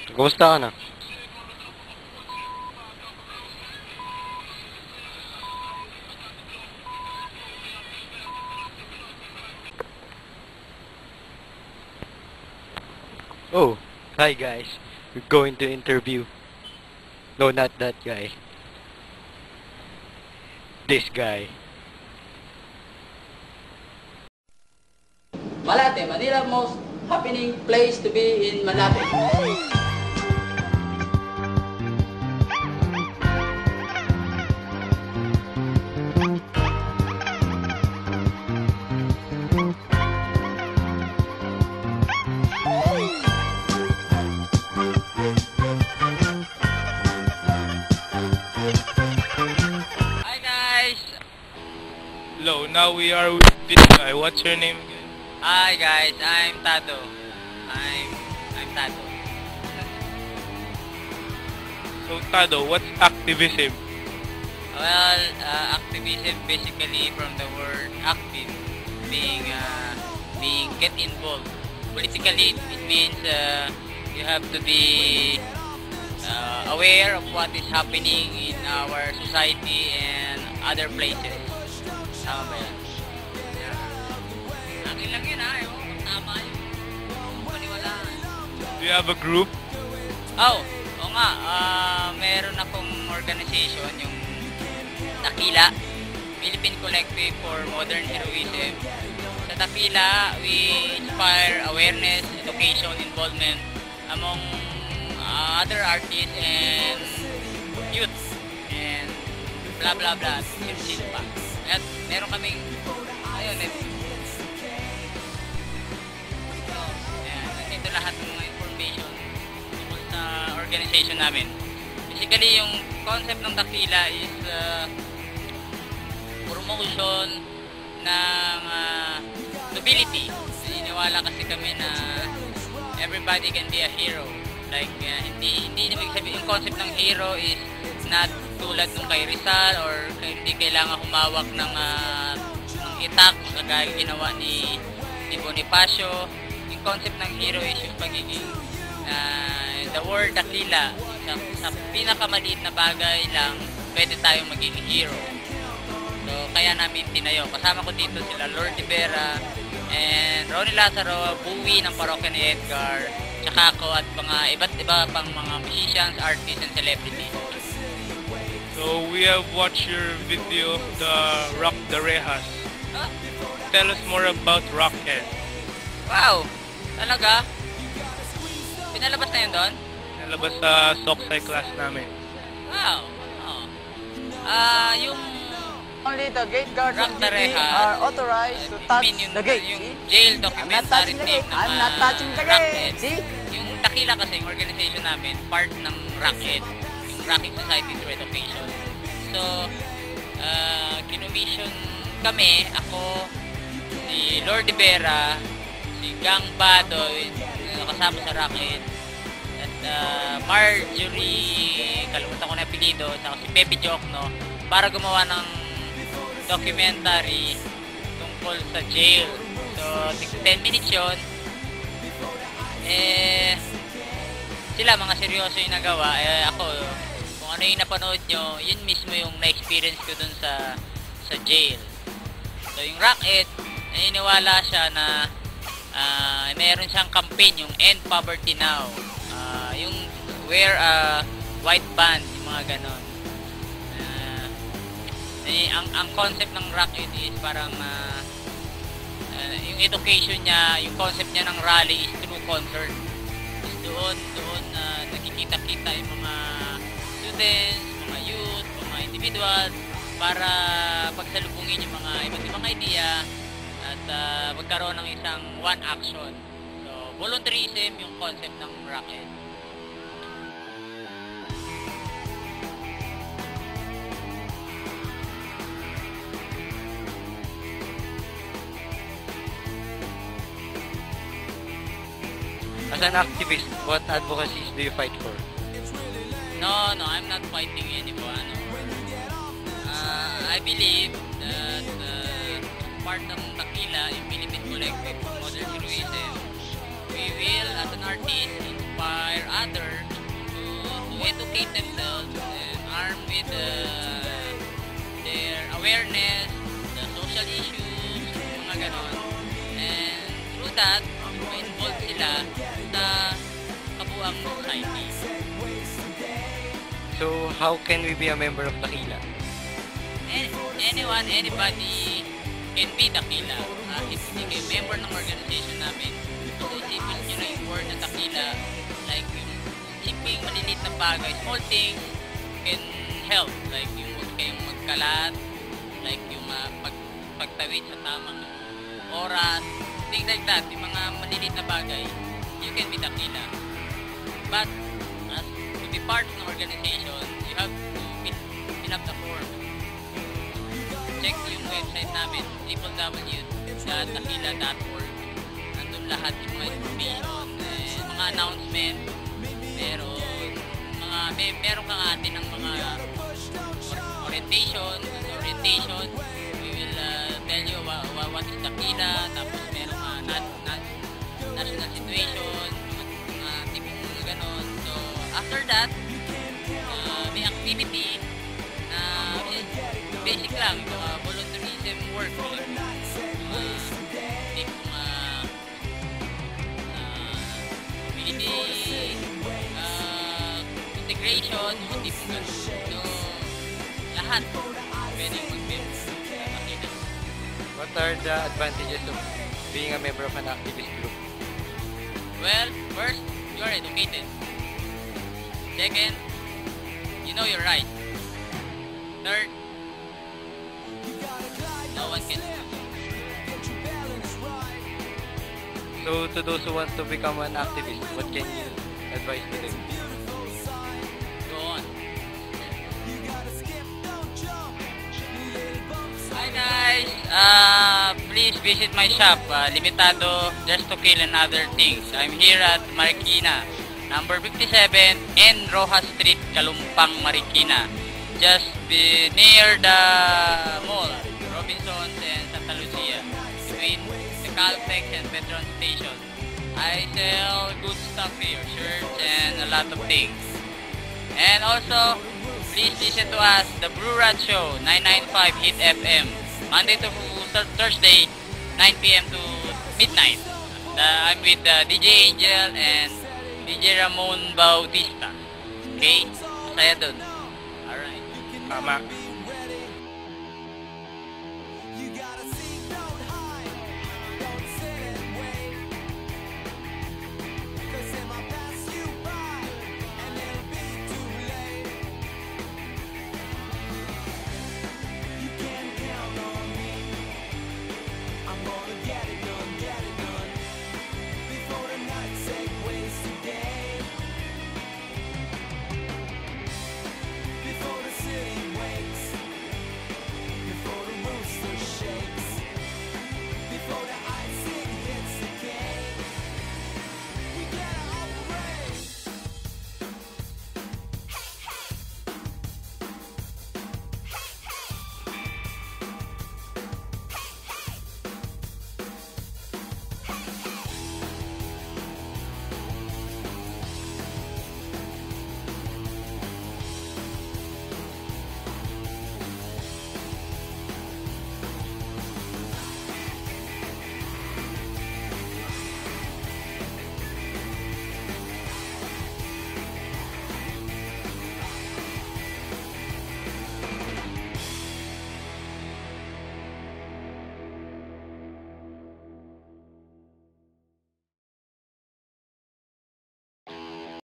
Kumusta ka na? Oh, hi guys. We're going to interview. No, not that guy. This guy. Malate, Manila most happening place to be in Malate. Hi guys! Hello, now we are with this guy. What's your name again? Hi guys, I'm Tato. I'm Tato. So, Tado, what's activism? Well, activism basically from the word active, being get involved. Politically, it means you have to be aware of what is happening in our society and other places. Tama ba yan? Akin lang yun ha, tama yun. Paniwalaan. Do you have a group? Oo nga, meron akong organization, yung Takila, Philippine Collective for Modern Heroism. Sa Takila, we inspire awareness, education, involvement among other artists and youth and blah blah blah, sino pa. At meron kaming, ayun, nandito lahat ng mga information tungkol sa organization namin. Basically, yung concept ng Takila is promotion ng nobility. Naniniwala kasi kami na everybody can be a hero. Like, hindi naman sabihin, yung concept ng hero is not tulad nung kay Rizal or hindi kailangan humawak ng itak kagaya ginawa ni Bonifacio. Yung concept ng hero is yung pagiging the word Takila, sa pinakamaliit na bagay lang pwede tayong maging hero. So kaya namin tinayo. Kasama ko dito sila Lord Rivera and Ronnie Lazaro, buwi ng parokya ni Edgar, tsaka ako at mga iba't iba pang mga musicians, artists, and celebrities. So, we have watched your video of the Rock the Rehas. Tell us more about Rockhead. Wow! Talaga? Pinalabas na yun doon? Nalabas sa Soksay class namin. Wow! Yung Only the gate guards Rock of the duty Rehas, are authorized to touch the gate. yung See? jail I'm not documentary touching the tape gate. ng I'm not touching the Rockhead. gate. See? Yung Takila kasi, yung organization namin, part ng Rockhead, yung Rocking Society through Education. So, kinumission kami, ako, si Lord Rivera, si Gang Badoy, kasama sa Rockhead, at Marjorie, kalimutan ko na apelido, saka si Pepe Jokno, para gumawa ng documentary tungkol sa jail. So, 10 minutes yun. Sila mga seryoso yung nagawa. Ako, kung ano yung napanood nyo, yun mismo yung na-experience ko dun sa jail. So, yung Rockhead, naniniwala siya na meron siyang campaign, yung End Poverty Now. Yung wear a white band, yung mga ganon. Ang concept ng Rockhead is parang yung education niya, yung concept niya ng rally is through concert. Is doon nakikita-kita yung mga students, mga youth, mga individual para pagsalubungin yung mga iba't ibang idea at magkaroon ng isang one action. So, volunteerism yung concept ng Rockhead. As an activist, what advocacies do you fight for? No, I'm not fighting anyone. I believe that part ng Takila, yung Philippine Collective for Modern Heroism, we will, as an artist, inspire others educate themselves and armed with their awareness, the social issues, mga ganon. And through that, ma-involve sila sa kabuang society. So, how can we be a member of Dakila? Anyone, anybody can be Dakila. If hindi kayo member ng organization namin, so isipin nyo na yung word na Dakila, like yung simpleng maliliit na bagay, small things can help. Like yung huwag kayong magkalat, like yung pagtawid sa tamang oras, things like that, yung mga maliliit na bagay, you can be Dakila. But, to be part of an organization, you have to fill up the form. Check yung website namin, www.dakila.org. Nandun lahat yung mga information, mga announcement, meron kang atin ng mga orientation. We will tell you what is Dakila, tapos meron national situation, mga tipong mga ganon. So, after that, may activity na basic lang, mga volunteerism work, tipong community integration, mga tipong ganon. So, lahat pwedeng mag-member sa Dakila. What are the advantages of being a member of an activist group? Well, first, you are educated. Second, you know your rights. Third, no one can. So, to those who want to become an activist, what can you advise to them? Go on. Hi guys, please visit my shop, Limitado Just to Kill and Other Things. I'm here at Marikina, number 57 N. Rojas Street, Kalumpang, Marikina. Just near the mall, Robinsons and Santa Lucia, between the Caltex and Petron Station. I sell good stuff here, shirts and a lot of things. And also, please listen to us, The Brew Rat Show, 995 Hit FM, Monday to Thursday, 9 p.m. to midnight. I'm with DJ Angel and DJ Ramon Bautista. Okay? Masaya dun. Alright. Tama.